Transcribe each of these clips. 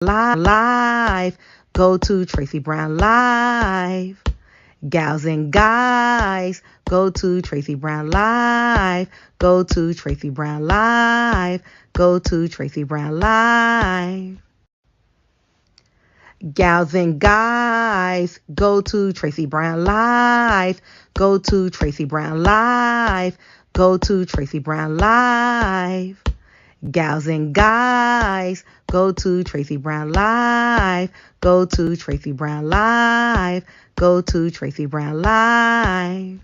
Live. Go to Tracey Brown Live. Gals and guys, go to Tracey Brown Live. Go to Tracey Brown Live. Go to Tracey Brown Live. Gals and guys, go to Tracey Brown Live. Go to Tracey Brown Live. Go to Tracey Brown Live. Gals and guys, go to Tracey Brown Live. Go to Tracey Brown Live. Go to Tracey Brown Live.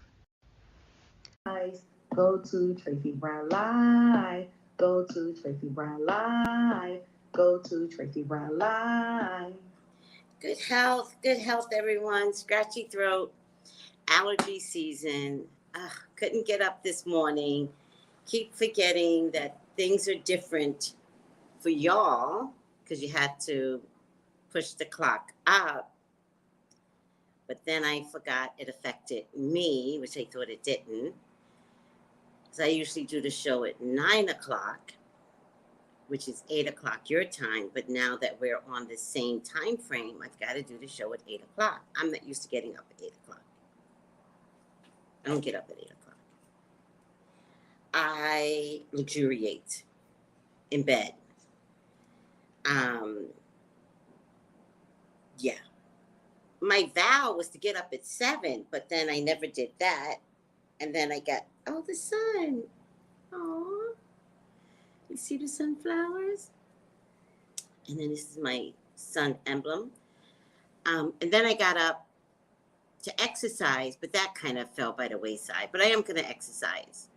Guys, go to Tracey Brown Live. Go to Tracey Brown Live. Go to Tracey Brown Live. Good health, everyone. Scratchy throat, allergy season. Couldn't get up this morning. Keep forgetting that things are different for y'all because you had to push the clock up. But then I forgot it affected me, which I thought it didn't. So I usually do the show at 9 o'clock, which is 8 o'clock your time. But now that we're on the same time frame, I've got to do the show at 8 o'clock. I'm not used to getting up at 8 o'clock. I don't get up at 8 o'clock. I luxuriate in bed. Yeah. My vow was to get up at 7, but then I never did that. And then I got, the sun. Aw. You see the sunflowers? And then this is my sun emblem. And then I got up to exercise, but that kind of fell by the wayside. But I am going to exercise.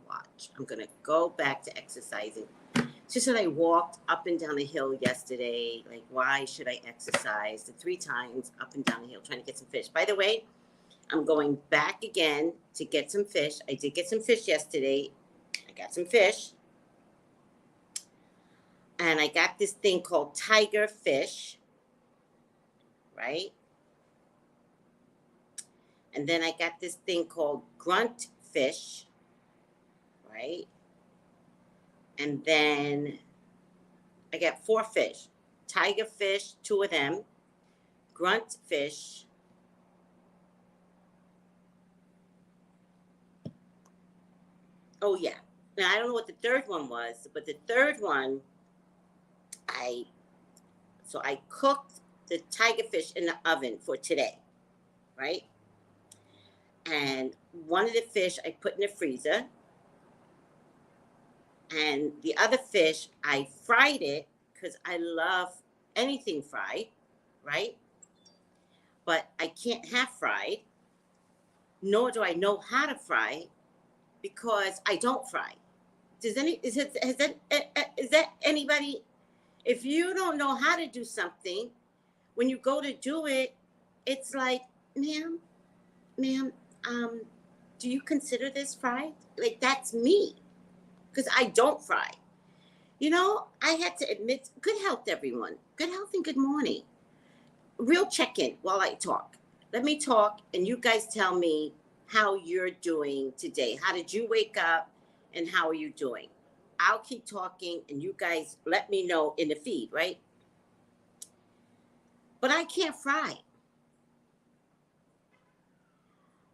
Watch. I'm going to go back to exercising. It's just that I walked up and down a hill yesterday. Like, why should I exercise? The 3 times up and down the hill trying to get some fish. By the way, I'm going back again to get some fish. I did get some fish yesterday. I got some fish. And I got this thing called tiger fish. Right? And then I got this thing called grunt fish. Right? And then I got 4 fish. Tiger fish, 2 of them. Grunt fish. Oh, yeah. Now, I don't know what the third one was, but the third one, I cooked the tiger fish in the oven for today, right? And one of the fish I put in the freezer. And the other fish, I fried it because I love anything fried, right? But I can't have fried, nor do I know how to fry because I don't fry. Is that anybody? If you don't know how to do something, when you go to do it, it's like, ma'am, do you consider this fried? Like, that's me. Because I don't fry. You know, I had to admit, good health, everyone. Good health and good morning. Real check-in while I talk. Let me talk, and you guys tell me how you're doing today. How did you wake up, and how are you doing? I'll keep talking, and you guys let me know in the feed, right? But I can't fry.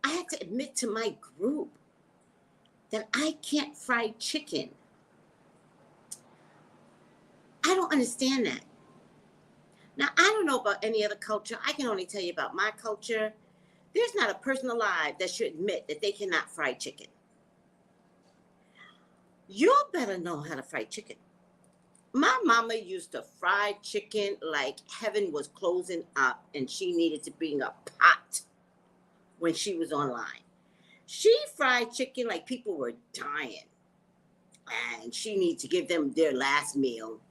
I had to admit to my group that I can't fry chicken. I don't understand that. Now, I don't know about any other culture. I can only tell you about my culture. There's not a person alive that should admit that they cannot fry chicken. You better know how to fry chicken. My mama used to fry chicken like heaven was closing up and she needed to bring a pot when she was online. She fried chicken like people were dying. And she needs to give them their last meal.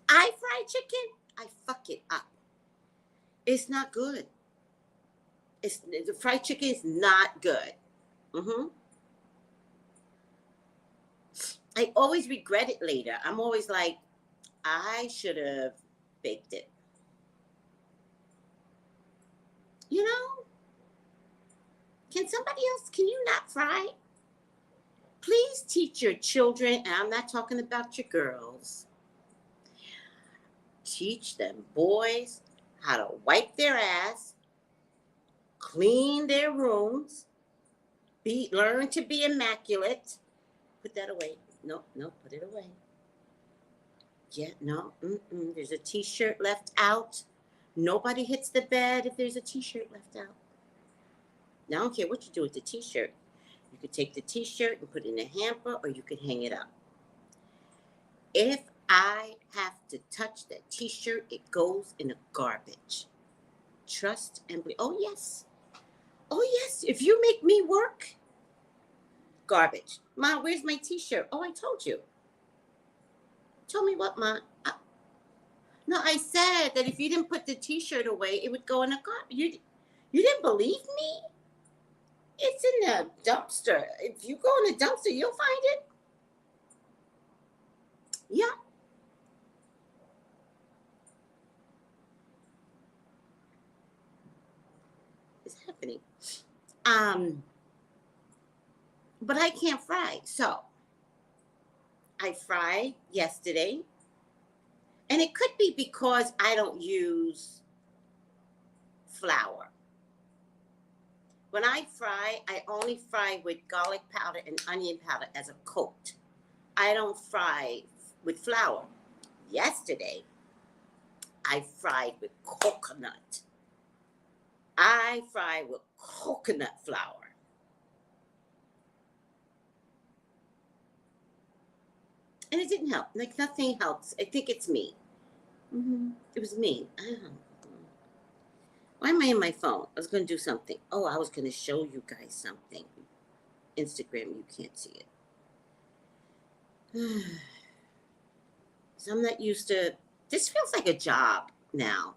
I fry chicken, I fuck it up. It's not good. The fried chicken is not good. I always regret it later. I'm always like, I should have baked it. You know? Can you not fry? Please teach your children, and I'm not talking about your girls, teach them boys how to wipe their ass, clean their rooms, learn to be immaculate. Put that away. No, put it away. Yeah, no, there's a t-shirt left out. Nobody hits the bed if there's a t-shirt left out. Now, I don't care what you do with the t-shirt. You could take the t-shirt and put it in a hamper, or you could hang it up. If I have to touch that t-shirt, it goes in the garbage. Trust and believe. Oh, yes. If you make me work, garbage. Ma, where's my t-shirt? Oh, I told you. Told me what, Ma? No, I said that if you didn't put the t-shirt away, it would go in the garbage. You didn't believe me? It's in the dumpster. If you go in the dumpster, you'll find it. Yeah. It's happening. But I can't fry. So I fried yesterday. And it could be because I don't use flour. When I fry, I only fry with garlic powder and onion powder as a coat. I don't fry with flour. Yesterday, I fried with coconut. I fried with coconut flour. And it didn't help. Like, nothing helps. I think it's me. It was me. I don't know. Why am I in my phone? I was going to do something. Oh, I was going to show you guys something. Instagram, you can't see it. So I'm not used to, this feels like a job now.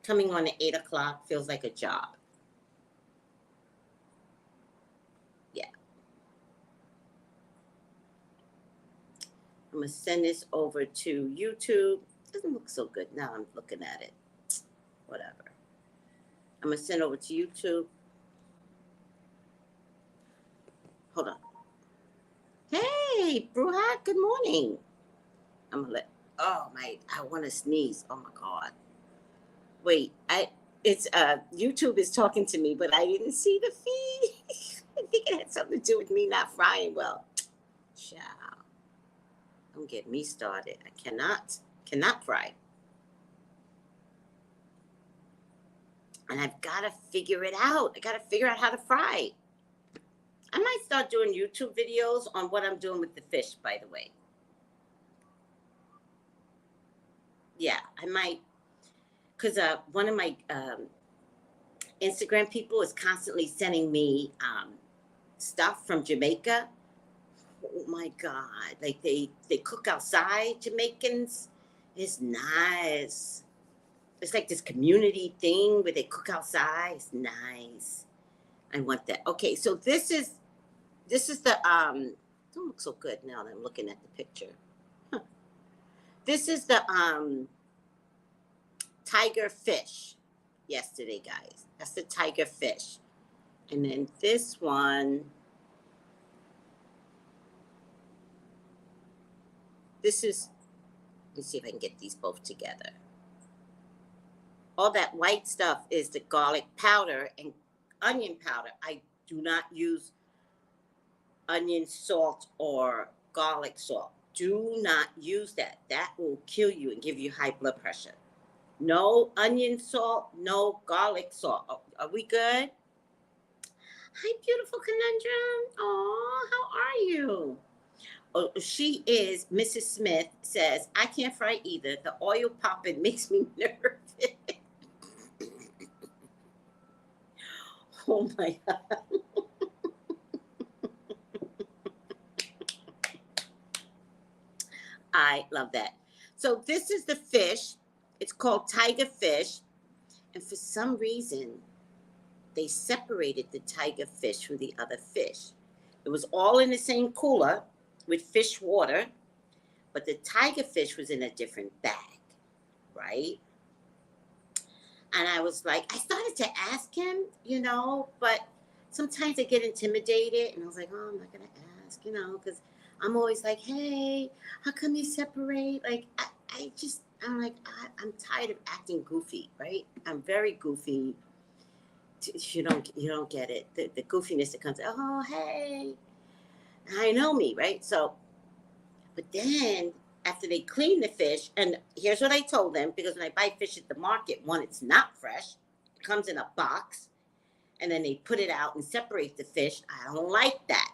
Coming on at 8 o'clock feels like a job. Yeah. I'm going to send this over to YouTube. Doesn't look so good now I'm looking at it. Whatever. I'm going to send over to YouTube. Hold on. Hey, Bruhat, good morning. I'm going to I want to sneeze. Oh my God. Wait, YouTube is talking to me, but I didn't see the feed. I think it had something to do with me not frying well. Ciao. Don't get me started. I cannot fry. And I've got to figure it out. I got to figure out how to fry. I might start doing YouTube videos on what I'm doing with the fish, by the way. Yeah, I might. Because one of my Instagram people is constantly sending me stuff from Jamaica. Oh, my God. Like, they cook outside, Jamaicans. It's nice. It's like this community thing where they cook outside. It's nice. I want that. Okay, so this is the don't look so good now that I'm looking at the picture. Huh. This is the tiger fish yesterday, guys. That's the tiger fish. And then this one, this is, let's see if I can get these both together. All that white stuff is the garlic powder and onion powder. I do not use onion salt or garlic salt. Do not use that. That will kill you and give you high blood pressure. No onion salt, no garlic salt. Are we good? Hi, beautiful Conundrum. Oh, how are you? Oh, she is, Mrs. Smith says, I can't fry either. The oil popping makes me nervous. Oh my God. I love that. So this is the fish. It's called tiger fish. And for some reason, they separated the tiger fish from the other fish. It was all in the same cooler with fish water, but the tiger fish was in a different bag, right? And I was like, I started to ask him, but sometimes I get intimidated. And I was like, oh, I'm not going to ask, because I'm always like, hey, how come you separate? Like, I just I'm like, I'm tired of acting goofy, right? I'm very goofy. You don't get it. The goofiness that comes, oh, hey. I know me, right? So, but then after they clean the fish, and here's what I told them, because when I buy fish at the market, one, it's not fresh. It comes in a box, and then they put it out and separate the fish. I don't like that.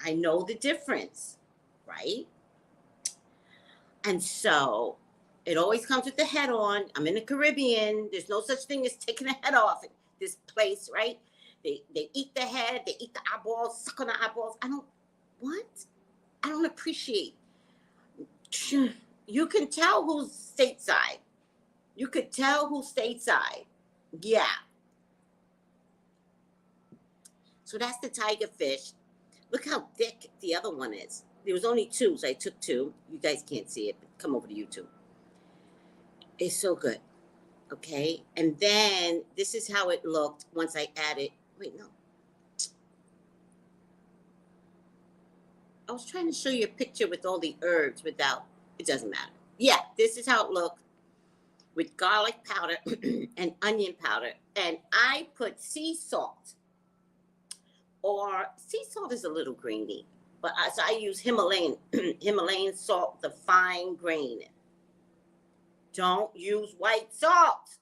I know the difference, right? And so it always comes with the head on. I'm in the Caribbean. There's no such thing as taking the head off at this place, right? They eat the head, they eat the eyeballs, suck on the eyeballs. What? I don't appreciate. You can tell who's stateside. You could tell who's stateside. Yeah. So that's the tiger fish. Look how thick the other one is. There was only two, so I took two. You guys can't see it, but come over to YouTube. It's so good. Okay. And then this is how it looked once I added. Wait, no. I was trying to show you a picture with all the herbs without, it doesn't matter. Yeah, this is how it looked with garlic powder and onion powder. And I put sea salt. Or sea salt is a little grainy, but so I use Himalayan salt, the fine grain. Don't use white salt.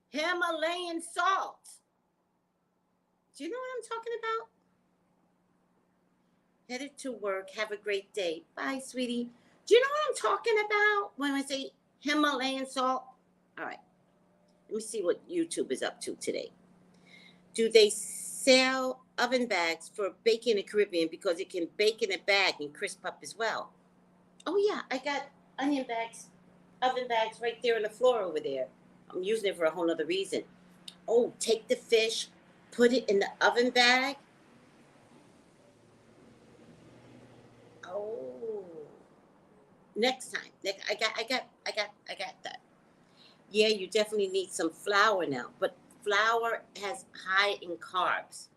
Himalayan salt. Do you know what I'm talking about? Headed to work. Have a great day. Bye, sweetie. Do you know what I'm talking about when I say Himalayan salt? All right. Let me see what YouTube is up to today. Do they sell oven bags for baking in the Caribbean because it can bake in a bag and crisp up as well? Oh, yeah. I got onion bags, oven bags right there on the floor over there. I'm using it for a whole other reason. Oh, take the fish, put it in the oven bag. Oh, next time. I got that. Yeah, you definitely need some flour now, but flour has high in carbs,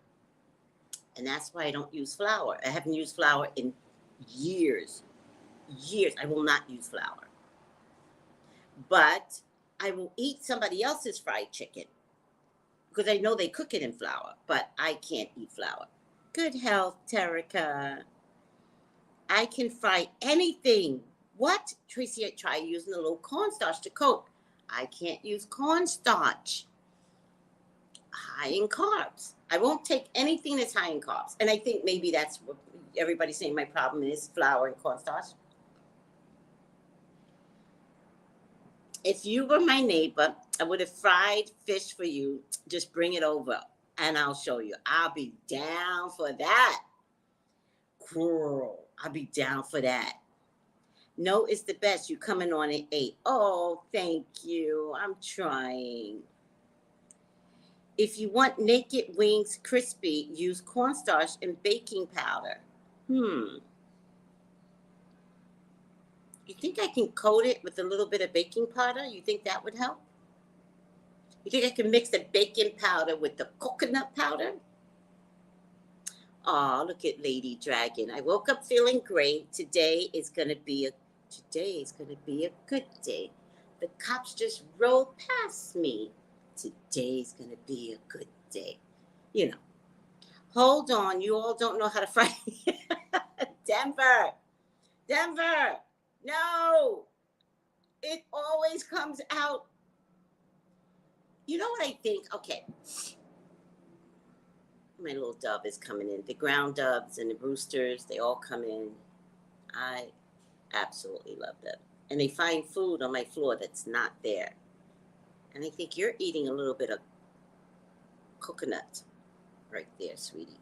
and that's why I don't use flour. I haven't used flour in years. I will not use flour, but I will eat somebody else's fried chicken because I know they cook it in flour, but I can't eat flour. Good health, Terica. I can fry anything. What? Tracy, I tried using a little cornstarch to coat. I can't use cornstarch. High in carbs. I won't take anything that's high in carbs. And I think maybe that's what everybody's saying my problem is, flour and cornstarch. If you were my neighbor, I would have fried fish for you. Just bring it over and I'll show you. I'll be down for that. Girl, I'll be down for that. No, it's the best. You coming on at 8. Oh, thank you. I'm trying. If you want naked wings crispy, use cornstarch and baking powder. You think I can coat it with a little bit of baking powder? You think that would help? You think I can mix the baking powder with the coconut powder? Oh, look at Lady Dragon. I woke up feeling great. Today is gonna be a good day. The cops just rolled past me. Today's gonna be a good day. You know. Hold on, you all don't know how to fry. Denver. No. It always comes out. You know what I think? Okay. My little dove is coming in. The ground doves and the roosters, they all come in. I absolutely love them. And they find food on my floor that's not there. And I think you're eating a little bit of coconut right there, sweetie.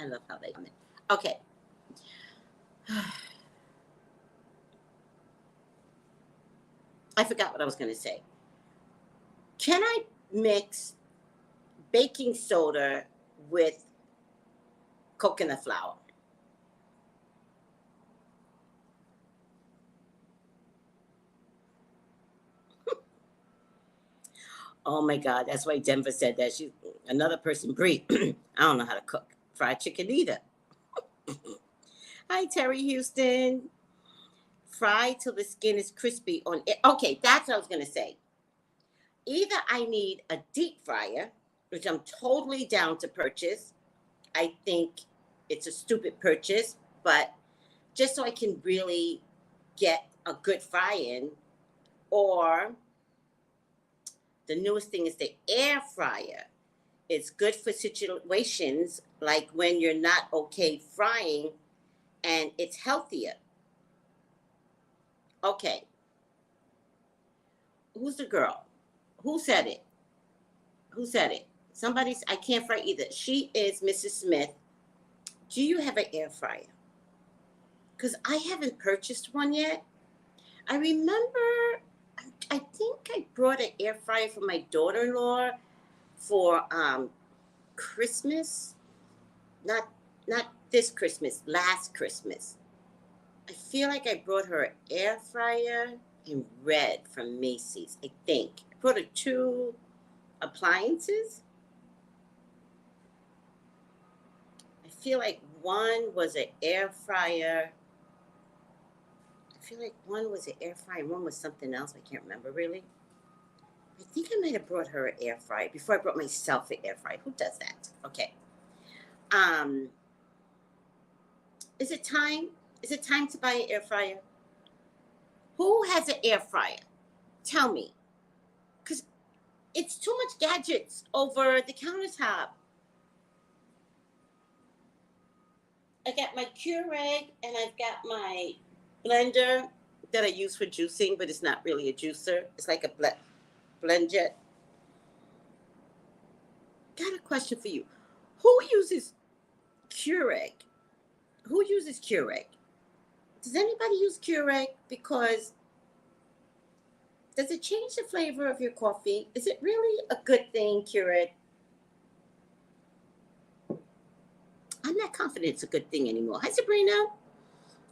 I love how they come in. Okay. I forgot what I was going to say. Can I mix baking soda with coconut flour? Oh my God, that's why Denver said that. She's another person, Bree. I don't know how to cook fried chicken either. Hi, Terry Houston. Fry till the skin is crispy on it. Okay, that's what I was going to say. Either I need a deep fryer, which I'm totally down to purchase. I think it's a stupid purchase, but just so I can really get a good fry in, or the newest thing is the air fryer. It's good for situations like when you're not okay frying, and it's healthier. Okay, who's the girl? Who said it? Who said it? Somebody's, I can't fry either. She is Mrs. Smith. Do you have an air fryer? Because I haven't purchased one yet. I remember, I think I brought an air fryer for my daughter-in-law for Christmas. Not this Christmas, last Christmas. I feel like I brought her an air fryer in red from Macy's, I think. I brought her 2 appliances. I feel like one was an air fryer. I feel like one was an air fryer and one was something else. I can't remember really. I think I might have brought her an air fryer before I brought myself an air fryer. Who does that? Okay. Is it time? Is it time to buy an air fryer? Who has an air fryer? Tell me. Because it's too much gadgets over the countertop. I got my Keurig and I've got my blender that I use for juicing, but it's not really a juicer. It's like a blend jet. Got a question for you. Who uses Keurig? Who uses Keurig? Does anybody use Keurig? Because does it change the flavor of your coffee? Is it really a good thing, Keurig? I'm not confident it's a good thing anymore. Hi, Sabrina.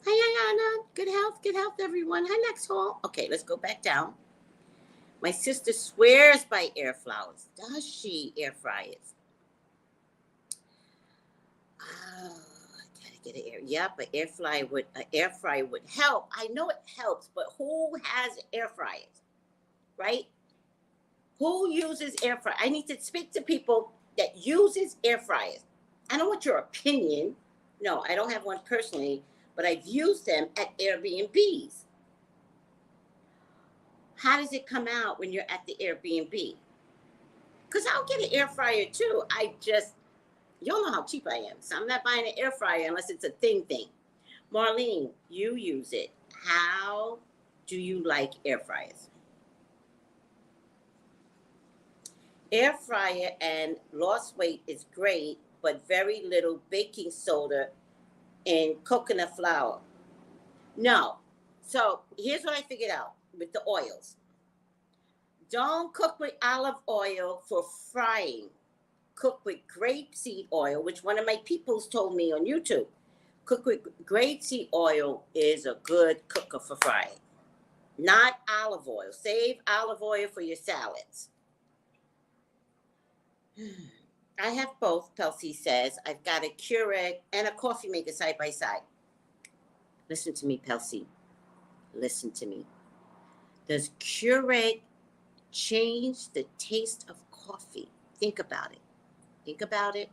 Hi, Ayana. Good health, everyone. Hi, Maxwell. Okay, let's go back down. My sister swears by air fryers. Does she? Air fryers. Oh, I gotta get an air. Yep, an air fryer would help. I know it helps, but who has air fryers, right? Who uses air fryers? I need to speak to people that uses air fryers. I don't want your opinion. No, I don't have one personally, but I've used them at Airbnbs. How does it come out when you're at the Airbnb? Because I'll get an air fryer too. Y'all know how cheap I am. So I'm not buying an air fryer unless it's a thing. Marlene, you use it. How do you like air fryers? Air fryer and lost weight is great, but very little baking soda and coconut flour. No. So here's what I figured out with the oils. Don't cook with olive oil for frying. Cook with grapeseed oil, which one of my peoples told me on YouTube. Cook with grapeseed oil is a good cooker for frying. Not olive oil. Save olive oil for your salads. I have both, Pelcy says. I've got a Keurig and a coffee maker side by side. Listen to me, Pelcy. Listen to me. Does Keurig change the taste of coffee? Think about it. Think about it.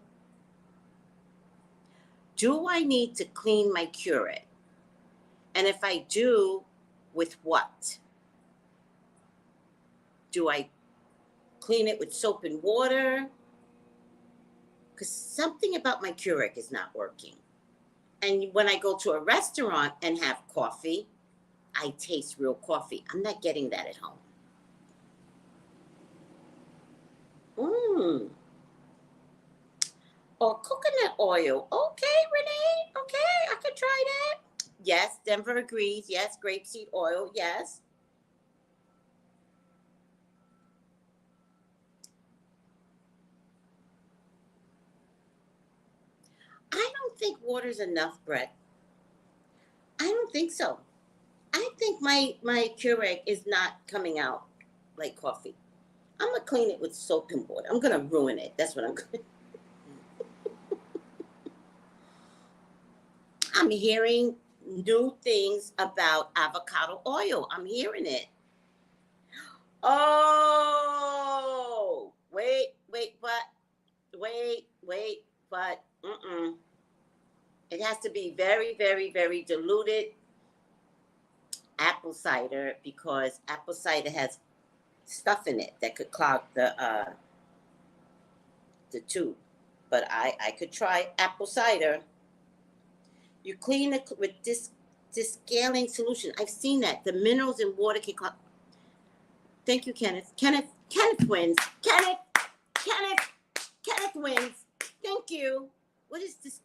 Do I need to clean my Keurig? And if I do, with what? Do I clean it with soap and water? Because something about my Keurig is not working. And when I go to a restaurant and have coffee, I taste real coffee. I'm not getting that at home. Or coconut oil. Okay, Renee. Okay, I could try that. Yes, Denver agrees. Yes, grapeseed oil. Yes. I don't think water's enough, Brett. I don't think so. I think my Keurig is not coming out like coffee. I'm going to clean it with soap and water. I'm going to ruin it. That's what I'm going to I'm hearing new things about avocado oil. I'm hearing it. Oh, wait, but it has to be very, very, very diluted apple cider, because apple cider has stuff in it that could clog the tube. But I could try apple cider. You clean it with this scaling solution. I've seen that. The minerals in water can clog. Thank you, Kenneth. Kenneth wins. Kenneth wins. Thank you. What is this?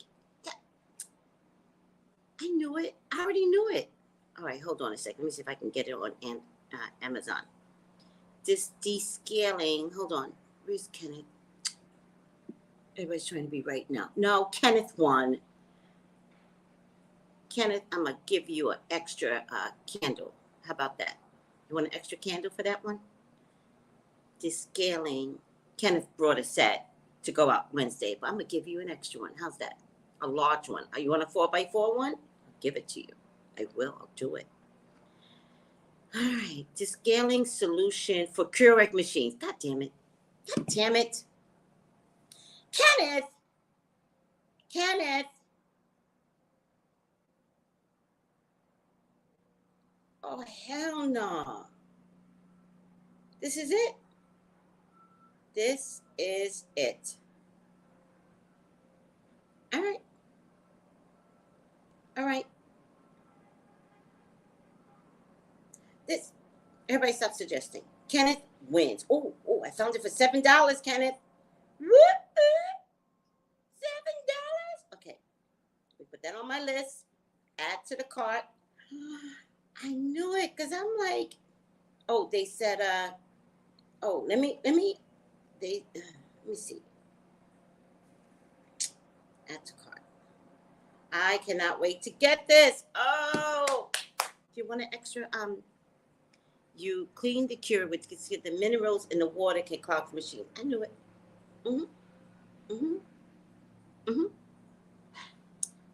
I knew it. I already knew it. All right, hold on a second. Let me see if I can get it on Amazon. This descaling. Hold on. Where's Kenneth? Everybody's trying to be right now. No, Kenneth won. Kenneth, I'm going to give you an extra candle. How about that? You want an extra candle for that one? Descaling. Kenneth brought a set to go out Wednesday, but I'm going to give you an extra one. How's that? A large one. Are you on a 4x4 one? I'll give it to you. I will. I'll do it. All right. Descaling solution for Keurig machines. God damn it. God damn it. Kenneth. Oh, hell no. This is it. This is it. All right. This, everybody stop suggesting. Kenneth wins. Oh, I found it for $7, Kenneth. $7. Okay. We put that on my list. Add to the cart. I knew it, because I'm like, oh, they said, let me see. Add to cart. I cannot wait to get this. Oh, if you want an extra, you clean the cure with the minerals in the water can clog the machine. I knew it.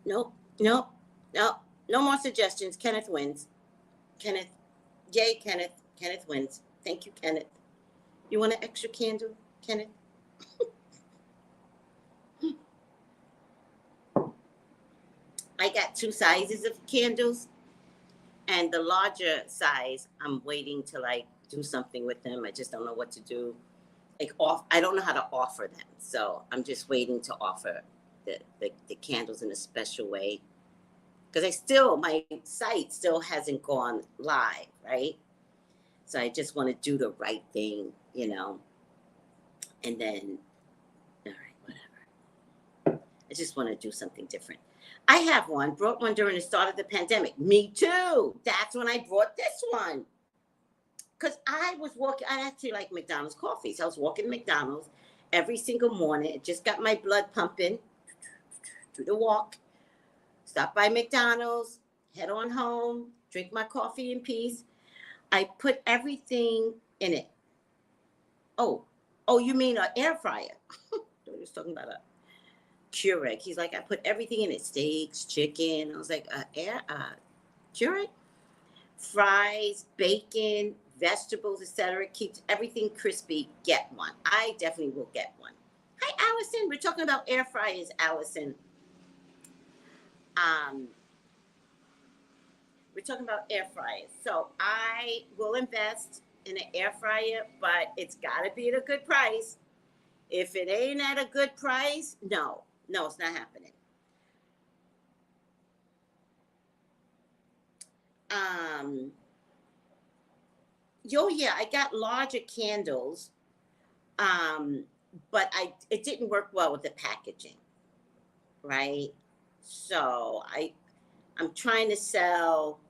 No more suggestions. Kenneth wins. Yay, Kenneth. Kenneth wins. Thank you, Kenneth. You want an extra candle, Kenneth? I got 2 sizes of candles, and the larger size, I'm waiting to do something with them. I just don't know what to do. I don't know how to offer them, so I'm just waiting to offer the candles in a special way, because my site still hasn't gone live, right? So I just want to do the right thing, and then, all right, whatever. I just want to do something different. I brought one during the start of the pandemic. Me too. That's when I brought this one. Because I actually like McDonald's coffee. So I was walking McDonald's every single morning. It just got my blood pumping. Do the walk. Stop by McDonald's. Head on home. Drink my coffee in peace. I put everything in it. Oh, you mean an air fryer? I was talking about a Keurig. He's like, I put everything in it. Steaks, chicken. I was like, Keurig? Fries, bacon, vegetables, etc. Keeps everything crispy. Get one. I definitely will get one. Hi, Allison. We're talking about air fryers, Allison. We're talking about air fryers. So I will invest in an air fryer, but it's got to be at a good price. If it ain't at a good price, no, it's not happening. I got larger candles, but it didn't work well with the packaging, right? So I'm trying to sell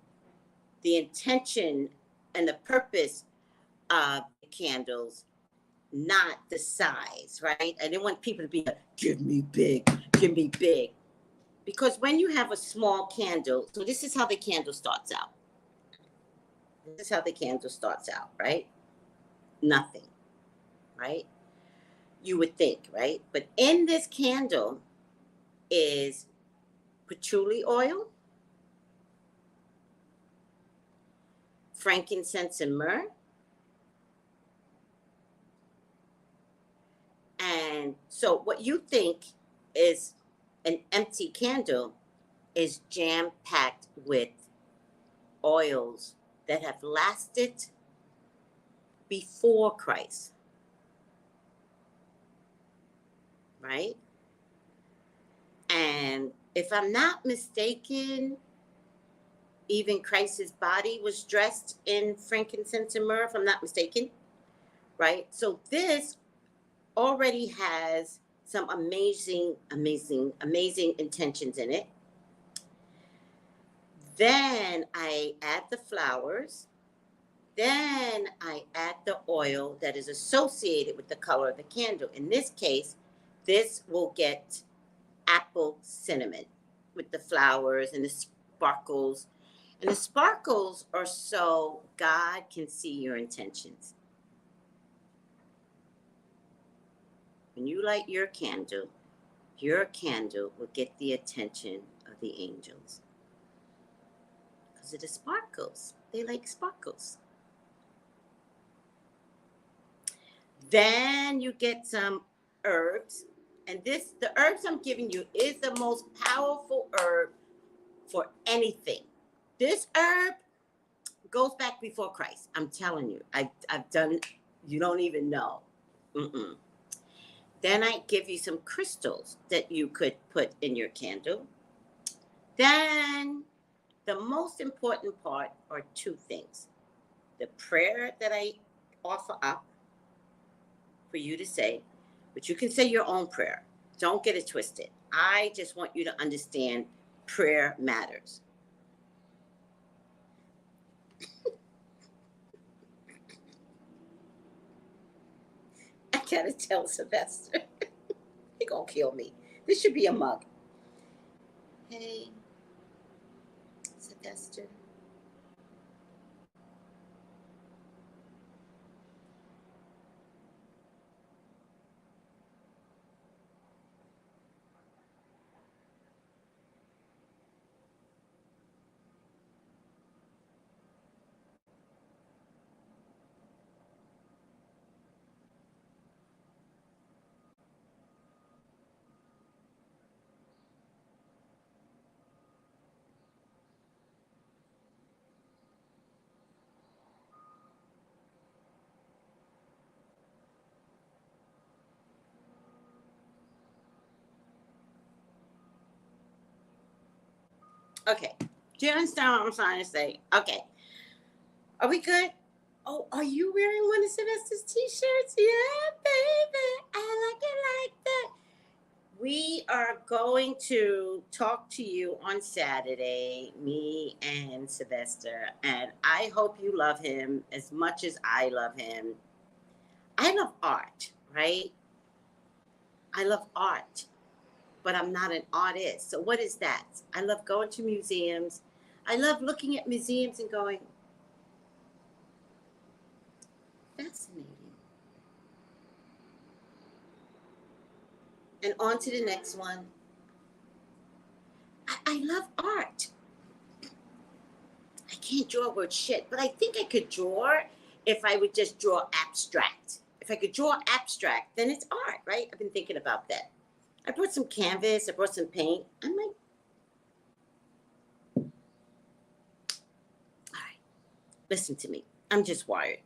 the intention and the purpose of the candles, not the size, right? I didn't want people to be like, give me big. Because when you have a small candle, so this is how the candle starts out. Right? Nothing, right? You would think, right? But in this candle is patchouli oil, frankincense and myrrh, and so what you think is an empty candle is jam-packed with oils that have lasted before Christ, right? And if I'm not mistaken, even Christ's body was dressed in frankincense and myrrh, if I'm not mistaken, right? So this already has some amazing intentions in it. Then I add the flowers. Then I add the oil that is associated with the color of the candle. In this case, this will get apple cinnamon with the flowers and the sparkles. And the sparkles are so God can see your intentions. When you light your candle will get the attention of the angels. Because of the sparkles. They like sparkles. Then you get some herbs. And the herbs I'm giving you is the most powerful herb for anything. This herb goes back before Christ. I'm telling you. I've done, you don't even know. Mm-mm. Then I give you some crystals that you could put in your candle. Then the most important part are two things. The prayer that I offer up for you to say, but you can say your own prayer. Don't get it twisted. I just want you to understand prayer matters. I gotta tell Sylvester. He gonna kill me. This should be a mug. Hey, Sylvester. Okay. Do you understand what I'm trying to say? Okay. Are we good? Oh, are you wearing one of Sylvester's t-shirts? Yeah, baby. I like it like that. We are going to talk to you on Saturday, me and Sylvester. And I hope you love him as much as I love him. I love art, right? I love art, but I'm not an artist. So what is that? I love going to museums. I love looking at museums and going, fascinating. And on to the next one. I love art. I can't draw word shit, but I think I could draw if I would just draw abstract. If I could draw abstract, then it's art, right? I've been thinking about that. I brought some canvas. I brought some paint. I'm like, all right, listen to me. I'm just wired,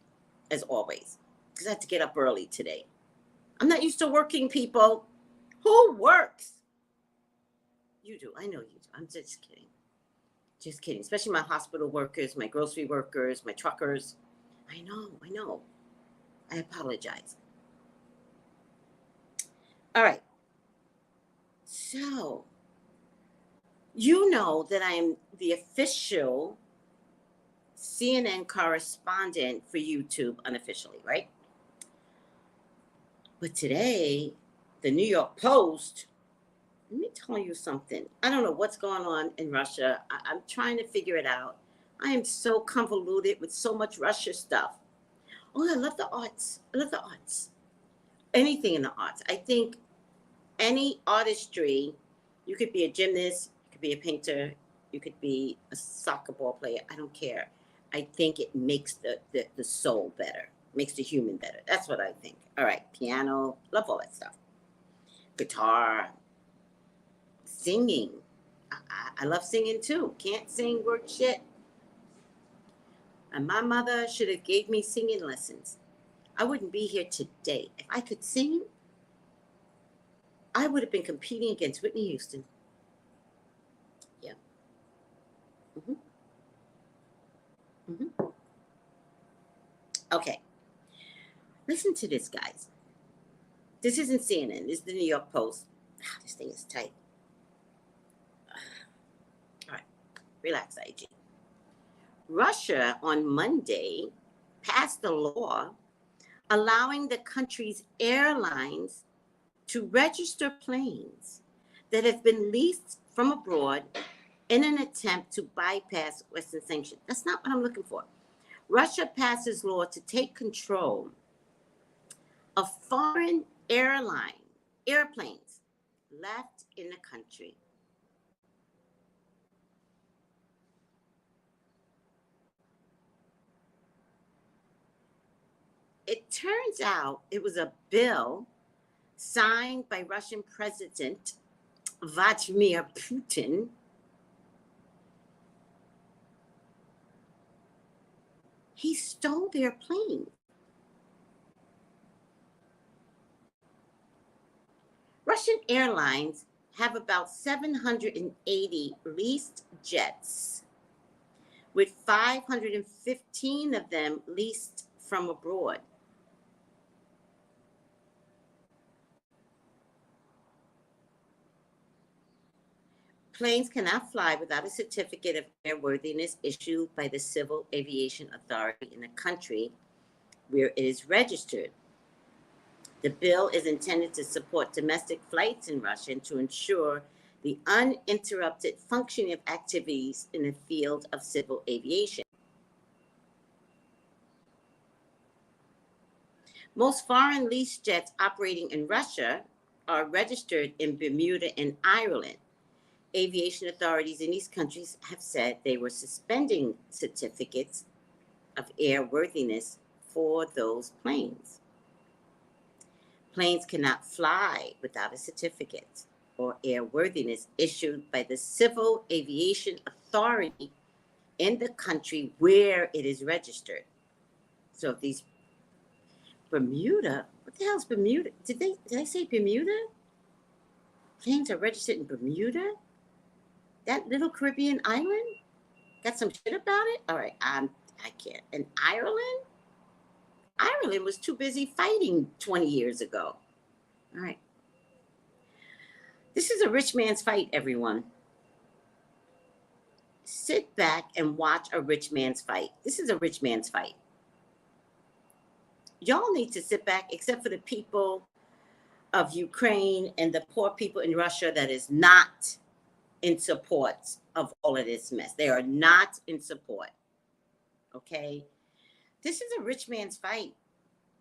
as always, because I had to get up early today. I'm not used to working, people. Who works? You do. I know you do. I'm just kidding. Just kidding. Especially my hospital workers, my grocery workers, my truckers. I know. I apologize. All right. So, you know that I'm the official CNN correspondent for YouTube unofficially, right? But today, the New York Post, let me tell you something. I don't know what's going on in Russia. I'm trying to figure it out. I am so convoluted with so much Russia stuff. Oh, I love the arts. I love the arts. Anything in the arts. I think any artistry, you could be a gymnast, you could be a painter. You could be a soccer ball player. I don't care. I think it makes the soul better, makes the human better. That's what I think. All right, piano, love all that stuff. Guitar, singing. I love singing too. Can't sing worth shit. And my mother should have gave me singing lessons. I wouldn't be here today. If I could sing, I would have been competing against Whitney Houston. Yeah. Mm-hmm. Mm-hmm. Okay. Listen to this, guys. This isn't CNN. This is the New York Post. This thing is tight. All right. Relax, IG. Russia on Monday passed a law allowing the country's airlines to register planes that have been leased from abroad in an attempt to bypass Western sanctions. That's not what I'm looking for. Russia passes law to take control of foreign airplanes left in the country. It turns out it was a bill signed by Russian President Vladimir Putin. He stole their plane. Russian airlines have about 780 leased jets, with 515 of them leased from abroad. Planes cannot fly without a certificate of airworthiness issued by the Civil Aviation Authority in the country where it is registered. The bill is intended to support domestic flights in Russia and to ensure the uninterrupted functioning of activities in the field of civil aviation. Most foreign leased jets operating in Russia are registered in Bermuda and Ireland. Aviation authorities in these countries have said they were suspending certificates of airworthiness for those planes. Planes cannot fly without a certificate or airworthiness issued by the Civil Aviation Authority in the country where it is registered. So if these Bermuda, what the hell is Bermuda? Did I say Bermuda? Planes are registered in Bermuda? That little Caribbean island? Got some shit about it? All right, I can't. And Ireland? Ireland was too busy fighting 20 years ago. All right. This is a rich man's fight, everyone. Sit back and watch a rich man's fight. This is a rich man's fight. Y'all need to sit back, except for the people of Ukraine and the poor people in Russia that is not in support of all of this mess. They are not in support. Okay? This is a rich man's fight.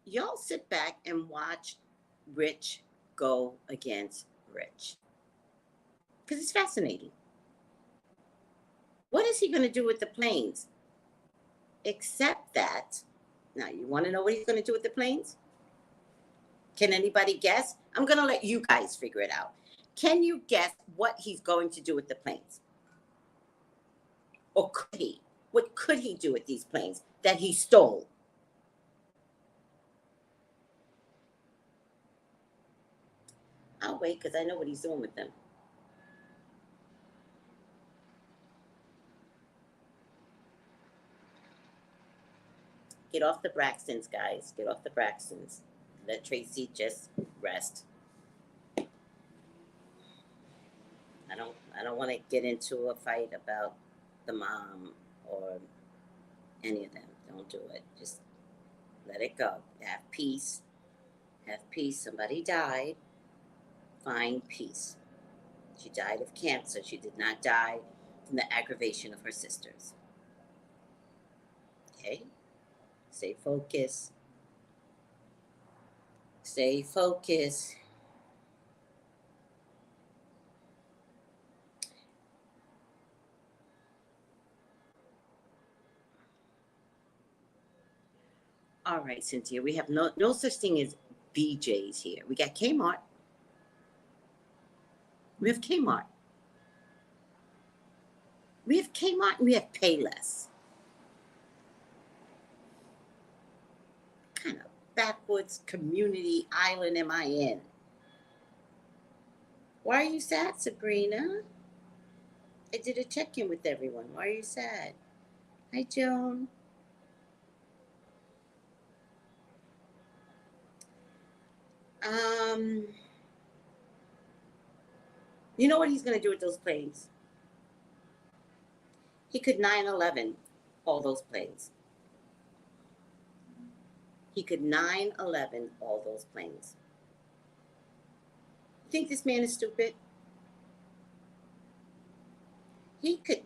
Y'all sit back and watch rich go against rich. Because it's fascinating. What is he going to do with the planes? Except that, now you want to know what he's going to do with the planes? Can anybody guess? I'm going to let you guys figure it out. Can you guess what he's going to do with the planes? Or could he? What could he do with these planes that he stole? I'll wait because I know what he's doing with them. Get off the Braxtons, guys. Get off the Braxtons. Let Tracey just rest. I don't want to get into a fight about the mom or any of them. Don't do it. Just let it go. Have peace. Have peace. Somebody died. Find peace. She died of cancer. She did not die from the aggravation of her sisters. Okay? Stay focused. Stay focused. All right, Cynthia, we have no such thing as BJ's here. We got Kmart. We have Kmart. We have Kmart and we have Payless. Kind of backwoods community island am I in? Why are you sad, Sabrina? I did a check-in with everyone. Why are you sad? Hi, Joan. You know what he's going to do with those planes? He could 9/11 all those planes. He could 9/11 all those planes. You think this man is stupid? He could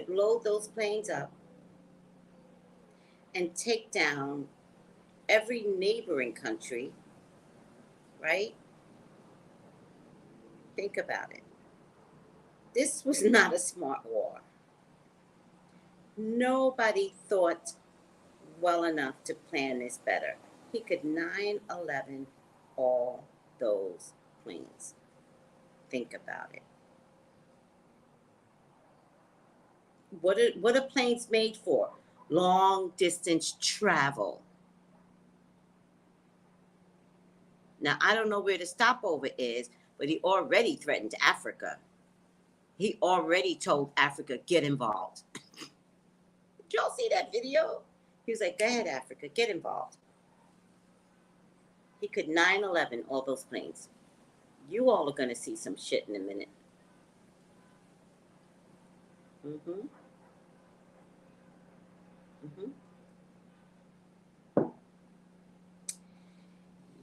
load those planes up and take down every neighboring country, right? Think about it. This was not a smart war. Nobody thought well enough to plan this better. He could 9/11 all those planes. Think about it. What are planes made for? Long distance travel. Now, I don't know where the stopover is, but he already threatened Africa. He already told Africa, get involved. Did y'all see that video? He was like, go ahead, Africa, get involved. He could 9/11 all those planes. You all are going to see some shit in a minute. Mm-hmm. Mm-hmm.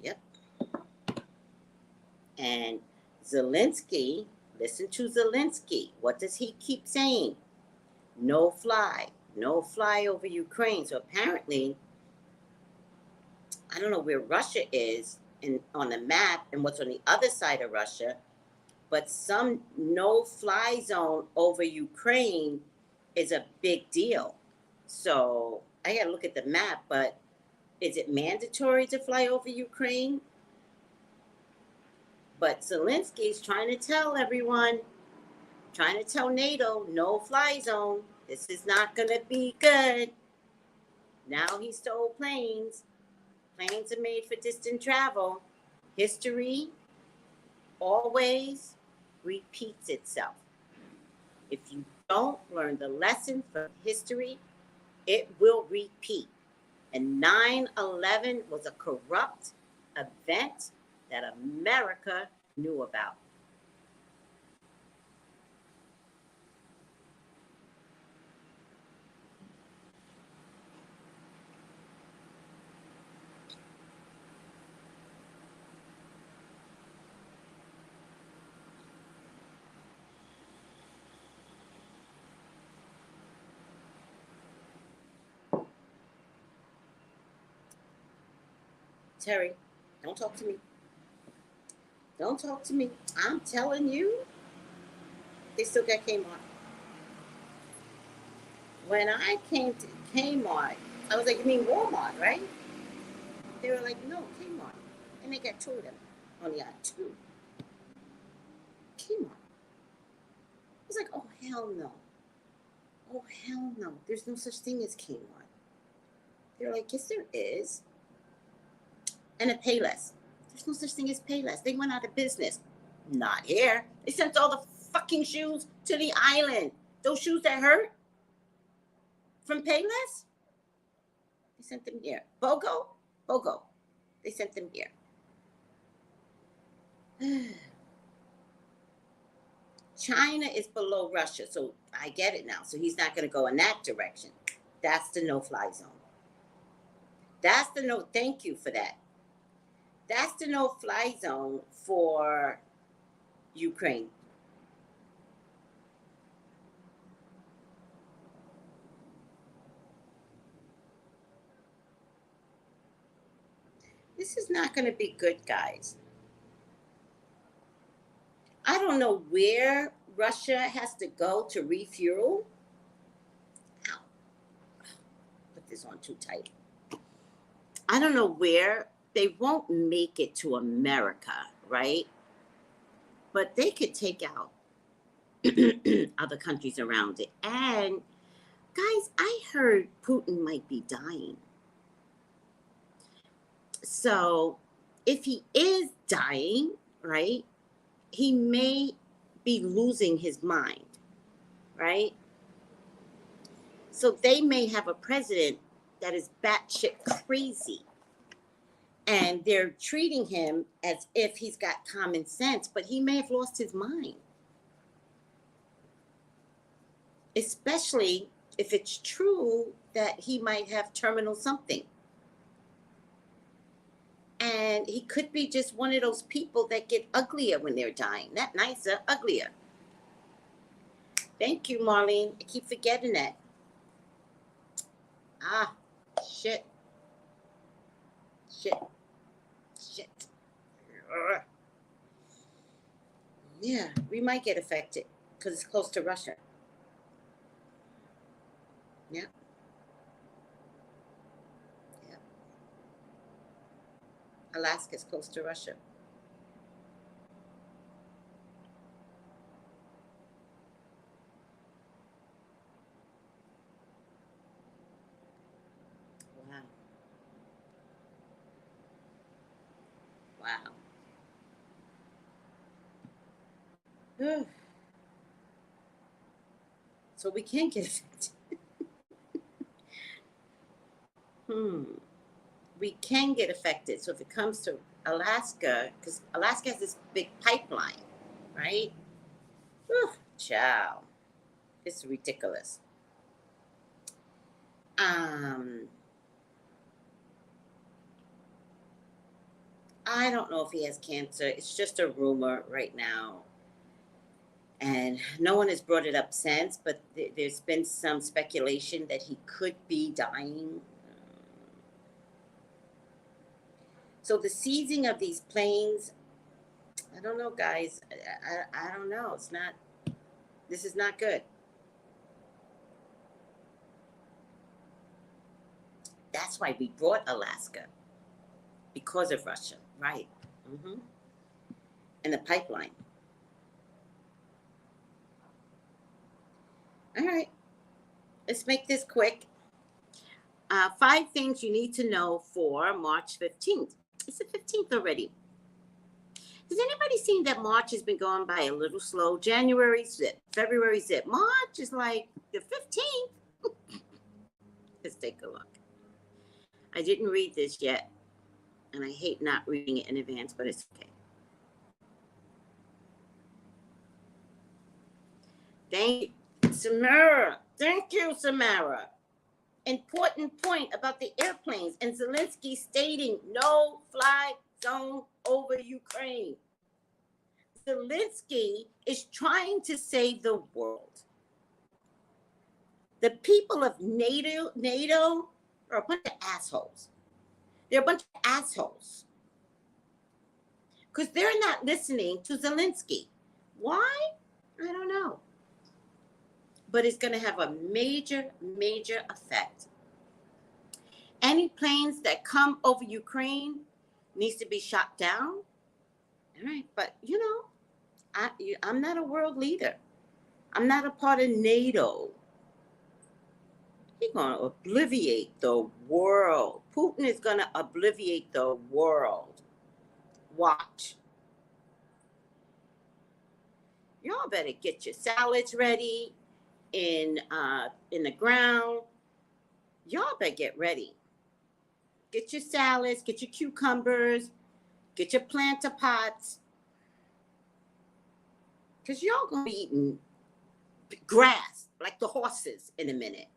Yep. And Zelensky, listen to Zelensky. What does he keep saying? No fly over Ukraine. So apparently, I don't know where Russia is on the map and what's on the other side of Russia, but some no-fly zone over Ukraine is a big deal. So I got to look at the map, but is it mandatory to fly over Ukraine? But Zelensky is trying to tell everyone, trying to tell NATO, no fly zone. This is not going to be good. Now he stole planes. Planes are made for distant travel. History always repeats itself. If you don't learn the lesson from history, it will repeat. And 9/11 was a corrupt event that America knew about. Terry, don't talk to me. Don't talk to me. I'm telling you, they still got Kmart. When I came to Kmart, I was like, you mean Walmart, right? They were like, no, Kmart. And they got two of them. Only got two. Kmart. I was like, oh, hell no. Oh, hell no. There's no such thing as Kmart. They're like, yes, there is. And a Payless. There's no such thing as Payless. They went out of business. Not here. They sent all the fucking shoes to the island. Those shoes that hurt from Payless, they sent them here. BOGO. They sent them here. China is below Russia, so I get it now. So he's not going to go in that direction. That's the no-fly zone. That's the no, thank you for that. That's the no-fly zone for Ukraine. This is not going to be good, guys. I don't know where Russia has to go to refuel. Ow. The put this on too tight. I don't know where. They won't make it to America, right? But they could take out other countries around it. And guys, I heard Putin might be dying. So if he is dying, right, he may be losing his mind, right? So they may have a president that is batshit crazy. And they're treating him as if he's got common sense, but he may have lost his mind. Especially if it's true that he might have terminal something. And he could be just one of those people that get uglier when they're dying. Not nicer, uglier. Thank you, Marlene. I keep forgetting that. Ah, shit. Shit. Yeah, we might get affected because it's close to Russia. Yeah. Yeah. Alaska's close to Russia. Wow. Wow. So we can get affected. We can get affected. So if it comes to Alaska, because Alaska has this big pipeline, right? Ciao. It's ridiculous. I don't know if he has cancer. It's just a rumor right now. And no one has brought it up since, but there's been some speculation that he could be dying. So the seizing of these planes, I don't know, guys. I don't know. This is not good. That's why we brought Alaska, because of Russia, right? And the pipeline. All right, let's make this quick. 5 things you need to know for March 15th. It's the 15th already. Has anybody seen that March has been going by a little slow? January, zip. February, zip. March is like the 15th. Let's take a look. I didn't read this yet, and I hate not reading it in advance, but it's okay. Thank you, Samara. Thank you, Samara. Important point about the airplanes and Zelensky stating no fly zone over Ukraine. Zelensky is trying to save the world. The people of NATO are a bunch of assholes. They're a bunch of assholes. Because they're not listening to Zelensky. Why? I don't know. But it's going to have a major, major effect. Any planes that come over Ukraine needs to be shot down. All right, but you know, I'm not a world leader. I'm not a part of NATO. He's going to obliviate the world. Putin is going to obliviate the world. Watch. Y'all better get your salads ready in the ground. Y'all better get ready. Get your salads, get your cucumbers, get your planter pots. Because y'all going to be eating grass like the horses in a minute.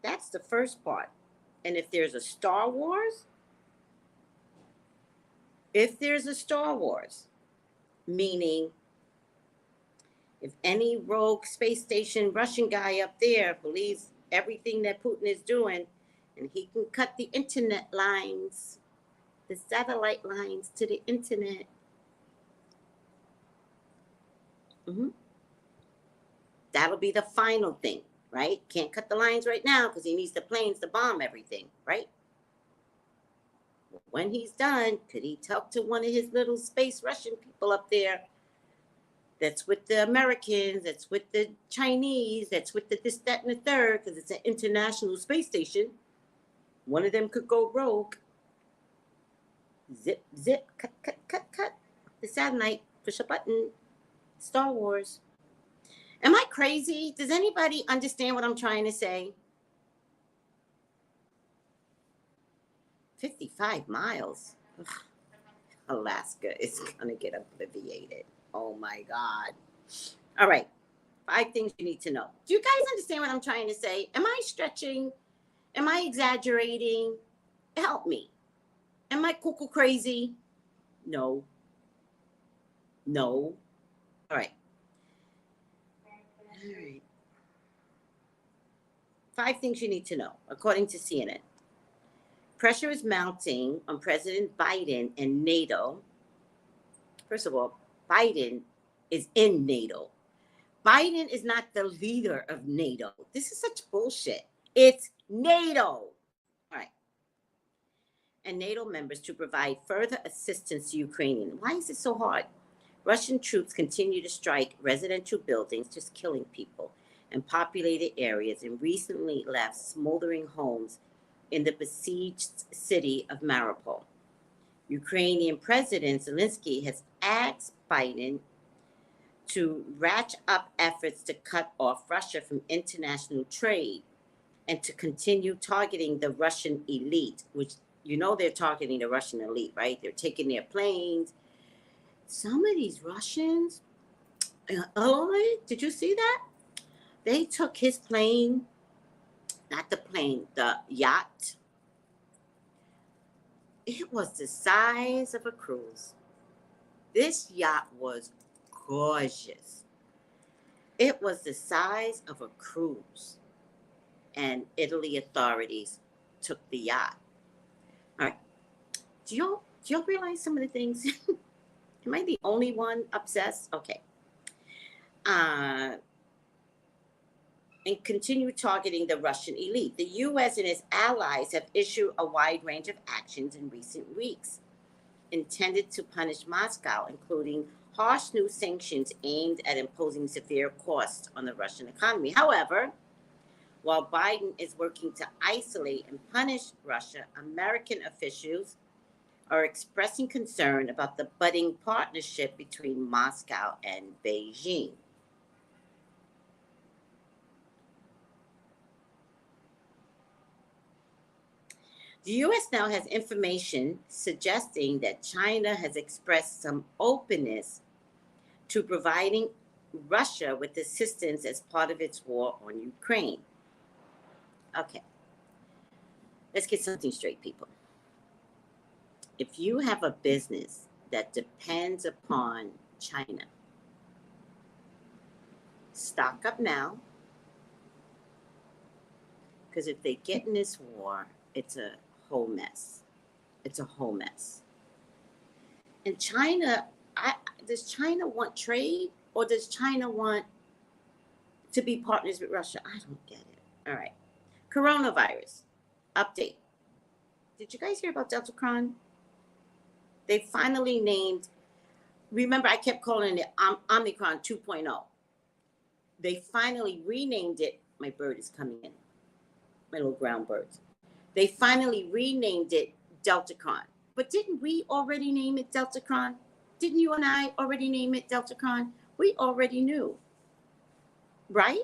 That's the first part. And if there's a Star Wars, meaning if any rogue space station Russian guy up there believes everything that Putin is doing, and he can cut the internet lines, the satellite lines to the internet, Mm-hmm. That'll be the final thing, right? Can't cut the lines right now because he needs the planes to bomb everything, right? When he's done, could he talk to one of his little space Russian people up there that's with the Americans, that's with the Chinese, that's with the this, that, and the third, because it's an international space station. One of them could go rogue. Zip, zip, cut, cut, cut, cut. The satellite, push a button. Star Wars. Am I crazy? Does anybody understand what I'm trying to say? 55 miles. Ugh. Alaska is going to get obliterated. Oh my God. All right. 5 things you need to know. Do you guys understand what I'm trying to say? Am I stretching? Am I exaggerating? Help me. Am I cuckoo crazy? No. No. All right. All right. 5 things you need to know, according to CNN. Pressure is mounting on President Biden and NATO. First of all, Biden is in NATO. Biden is not the leader of NATO. This is such bullshit. It's NATO. All right. And NATO members to provide further assistance to Ukraine. Why is it so hard? Russian troops continue to strike residential buildings, just killing people, and populated areas, and recently left smoldering homes in the besieged city of Mariupol. Ukrainian President Zelensky has asked Biden to ratchet up efforts to cut off Russia from international trade and to continue targeting the Russian elite, which you know they're targeting the Russian elite, right? They're taking their planes. Some of these Russians, did you see that? They took his plane, not the plane, the yacht. It was the size of a cruise. This yacht was gorgeous. It was the size of a cruise. And Italy authorities took the yacht. All right. Do y'all realize some of the things? Am I the only one obsessed? Okay. And continue targeting the Russian elite. The U.S. and its allies have issued a wide range of actions in recent weeks intended to punish Moscow, including harsh new sanctions aimed at imposing severe costs on the Russian economy. However, while Biden is working to isolate and punish Russia, American officials are expressing concern about the budding partnership between Moscow and Beijing. The U.S. now has information suggesting that China has expressed some openness to providing Russia with assistance as part of its war on Ukraine. Okay, let's get something straight, people. If you have a business that depends upon China, stock up now, because if they get in this war, it's a whole mess. It's a whole mess. And China, does China want trade, or does China want to be partners with Russia? I don't get it. All right. Coronavirus update. Did you guys hear about Deltacron? They finally named, remember I kept calling it Omicron 2.0. They finally renamed it. My bird is coming in. My little ground birds. They finally renamed it Deltacron. But didn't we already name it Deltacron? Didn't you and I already name it Deltacron? We already knew. Right?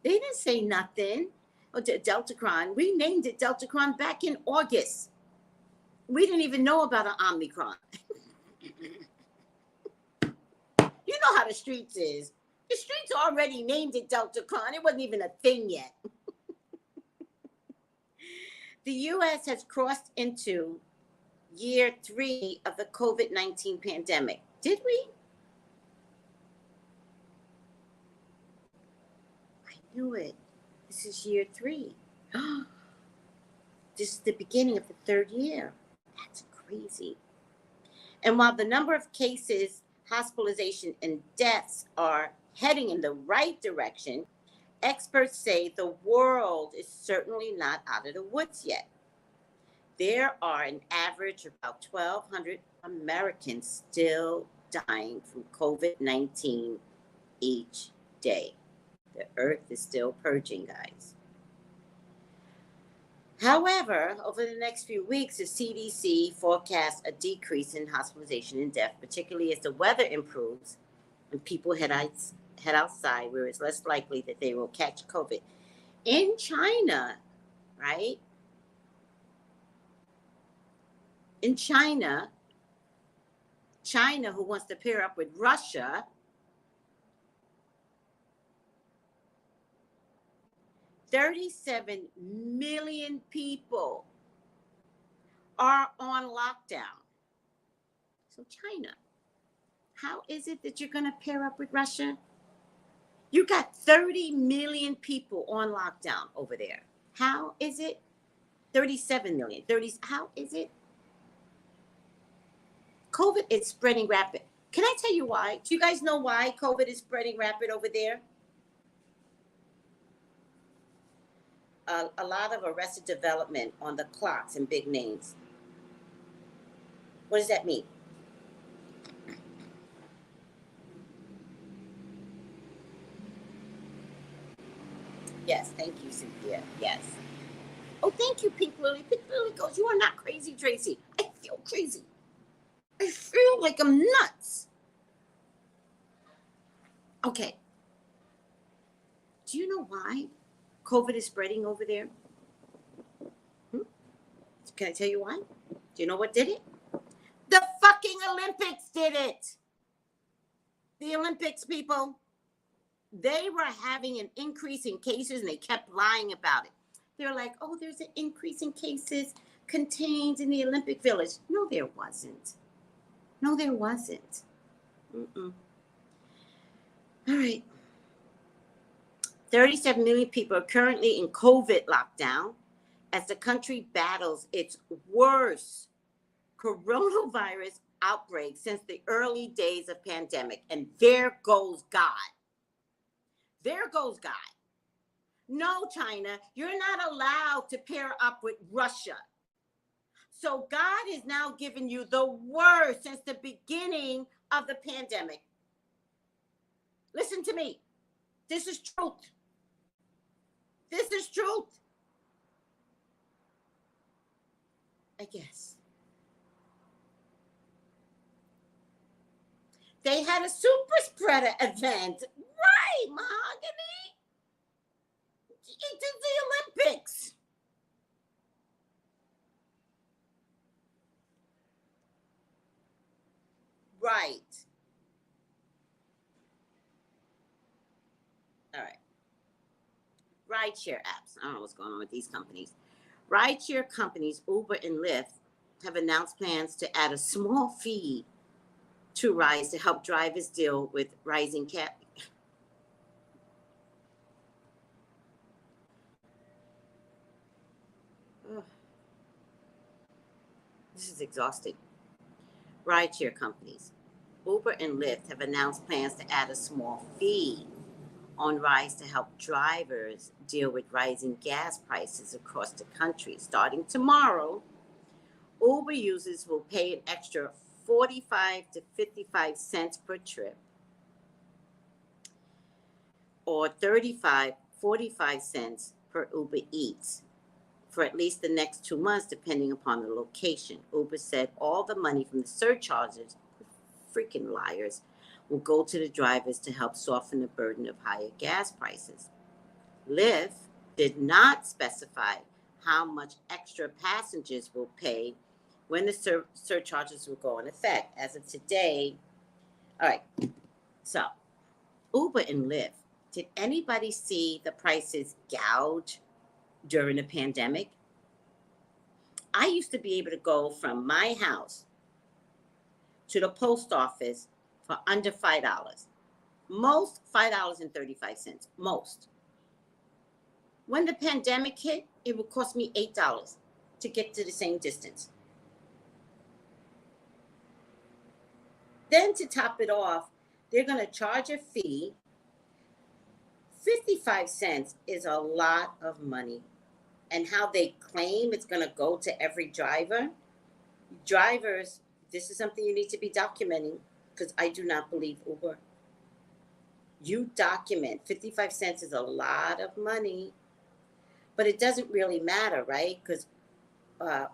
They didn't say nothing. Deltacron. We named it Deltacron back in August. We didn't even know about an Omicron. You know how the streets is. The streets already named it Deltacron. It wasn't even a thing yet. The U.S. has crossed into year 3 of the COVID-19 pandemic. Did we? I knew it. This is year 3. This is the beginning of the 3rd year. That's crazy. And while the number of cases hospitalization and deaths are heading in the right direction, experts say the world is certainly not out of the woods yet. There are an average of about 1,200 Americans still dying from COVID-19 each day. The earth is still purging, guys. However, over the next few weeks, the CDC forecasts a decrease in hospitalization and death, particularly as the weather improves and people head outside, where it's less likely that they will catch COVID. In China, right? In China, who wants to pair up with Russia, $37 million people are on lockdown. So China, how is it that you're going to pair up with Russia? You got 30 million people on lockdown over there. How is it? 37 million. How is it? COVID is spreading rapid. Can I tell you why? Do you guys know why COVID is spreading rapid over there? A lot of arrested development on the clocks and big names. What does that mean? Yes, thank you, Cynthia. Yes. Oh, thank you, Pink Lily. Pink Lily goes, you are not crazy, Tracy. I feel crazy. I feel like I'm nuts. Okay. Do you know why COVID is spreading over there? Can I tell you why? Do you know what did it? The fucking Olympics did it. The Olympics, people. They were having an increase in cases and they kept lying about it. They're like, oh, there's an increase in cases contained in the Olympic Village. No, there wasn't. No, there wasn't. All right. 37 million people are currently in COVID lockdown as the country battles its worst coronavirus outbreak since the early days of pandemic. And there goes God. There goes God. No, China, you're not allowed to pair up with Russia. So God is now giving you the worst since the beginning of the pandemic. Listen to me. This is truth. This is truth. I guess. They had a super spreader event. Right, Mahogany. It did the Olympics. Right. All right. Rideshare apps. I don't know what's going on with these companies. Rideshare companies Uber and Lyft have announced plans to add a small fee to rides to help drivers deal with rising cap. This is exhausting. Rideshare companies Uber and Lyft have announced plans to add a small fee on rides to help drivers deal with rising gas prices across the country. Starting tomorrow, Uber users will pay an extra 45 to 55 cents per trip, or 45 cents per Uber Eats for at least the next 2 months, depending upon the location. Uber said all the money from the surcharges, freaking liars, will go to the drivers to help soften the burden of higher gas prices. Lyft did not specify how much extra passengers will pay when the surcharges will go in effect. As of today, all right, so Uber and Lyft, did anybody see the prices gouge during the pandemic? I used to be able to go from my house to the post office for under $5. Most $5.35, most. When the pandemic hit, it would cost me $8 to get to the same distance. Then to top it off, they're going to charge a fee. 55 cents is a lot of money. And how they claim it's going to go to every driver. Drivers, this is something you need to be documenting, because I do not believe Uber. You document. 55 cents is a lot of money. But it doesn't really matter, right? Because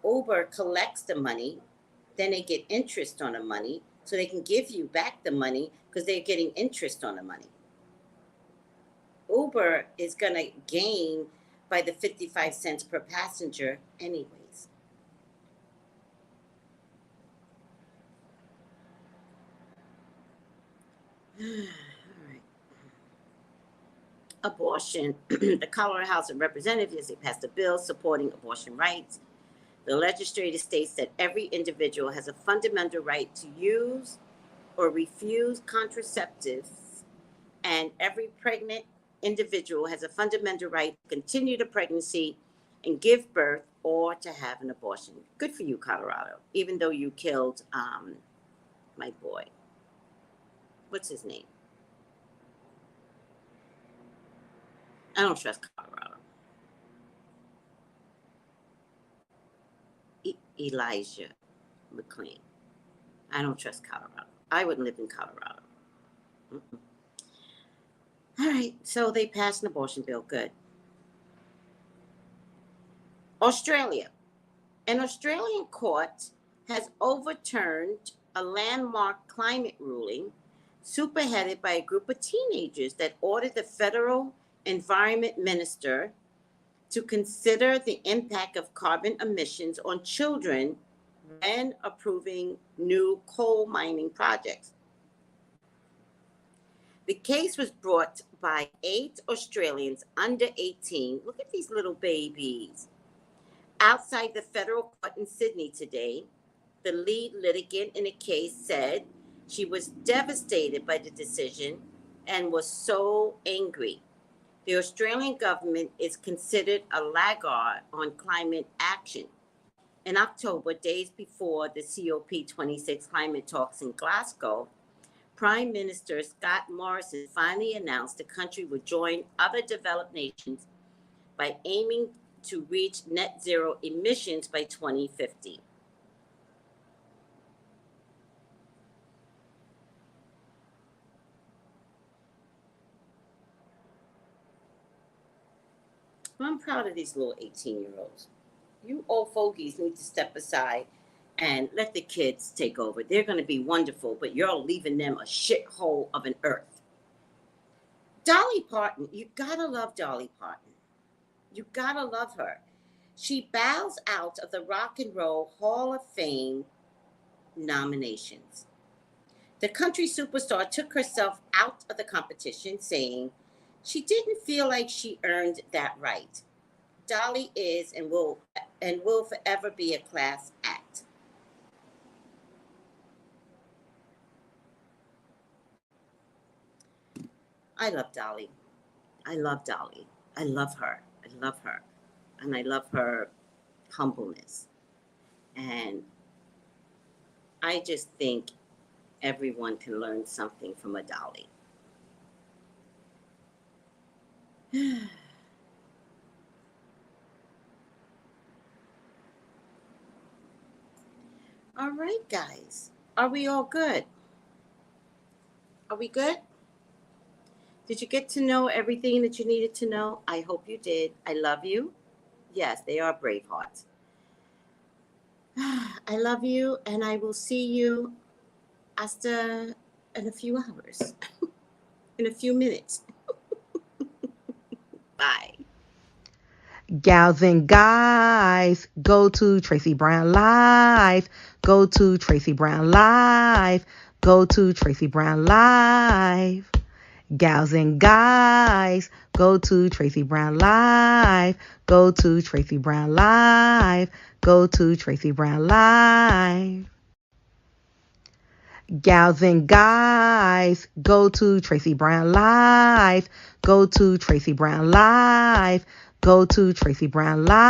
Uber collects the money. Then they get interest on the money. So they can give you back the money because they're getting interest on the money. Uber is going to gain by the 55 cents per passenger anyways. All right. Abortion. The Colorado House of Representatives yesterday passed a bill supporting abortion rights. The legislature states that every individual has a fundamental right to use or refuse contraceptives, and every pregnant individual has a fundamental right to continue the pregnancy and give birth or to have an abortion. Good for you, Colorado, even though you killed my boy. What's his name? I don't trust Colorado. Elijah McClain. I don't trust Colorado. I wouldn't live in Colorado. Mm-mm. All right, so they passed an abortion bill. Good. Australia. An Australian court has overturned a landmark climate ruling spearheaded by a group of teenagers that ordered the federal environment minister to consider the impact of carbon emissions on children when approving new coal mining projects. The case was brought by 8 Australians under 18. Look at these little babies. Outside the federal court in Sydney today, the lead litigant in the case said she was devastated by the decision and was so angry. The Australian government is considered a laggard on climate action. In October, days before the COP26 climate talks in Glasgow, Prime Minister Scott Morrison finally announced the country would join other developed nations by aiming to reach net zero emissions by 2050. I'm proud of these little 18-year-olds. You old fogies need to step aside and let the kids take over. They're going to be wonderful, but you're leaving them a shithole of an earth. Dolly Parton, you gotta love Dolly Parton. You gotta love her. She bows out of the Rock and Roll Hall of Fame nominations. The country superstar took herself out of the competition, saying she didn't feel like she earned that right. Dolly is and will forever be a class act. I love Dolly. I love Dolly. I love her. I love her. And I love her humbleness. And I just think everyone can learn something from a Dolly. All right, guys. Are we all good? Are we good? Did you get to know everything that you needed to know? I hope you did. I love you. Yes, they are brave hearts. I love you, and I will see you hasta in a few hours, in a few minutes. Bye. Gals and guys, go to Tracey Brown Live. Go to Tracey Brown Live. Go to Tracey Brown Live. Gals and guys, go to Tracey Brown Live. Go to Tracey Brown Live. Go to Tracey Brown Live. Gals and guys, go to Tracey Brown Live. Go to Tracey Brown Live. Go to Tracey Brown Live.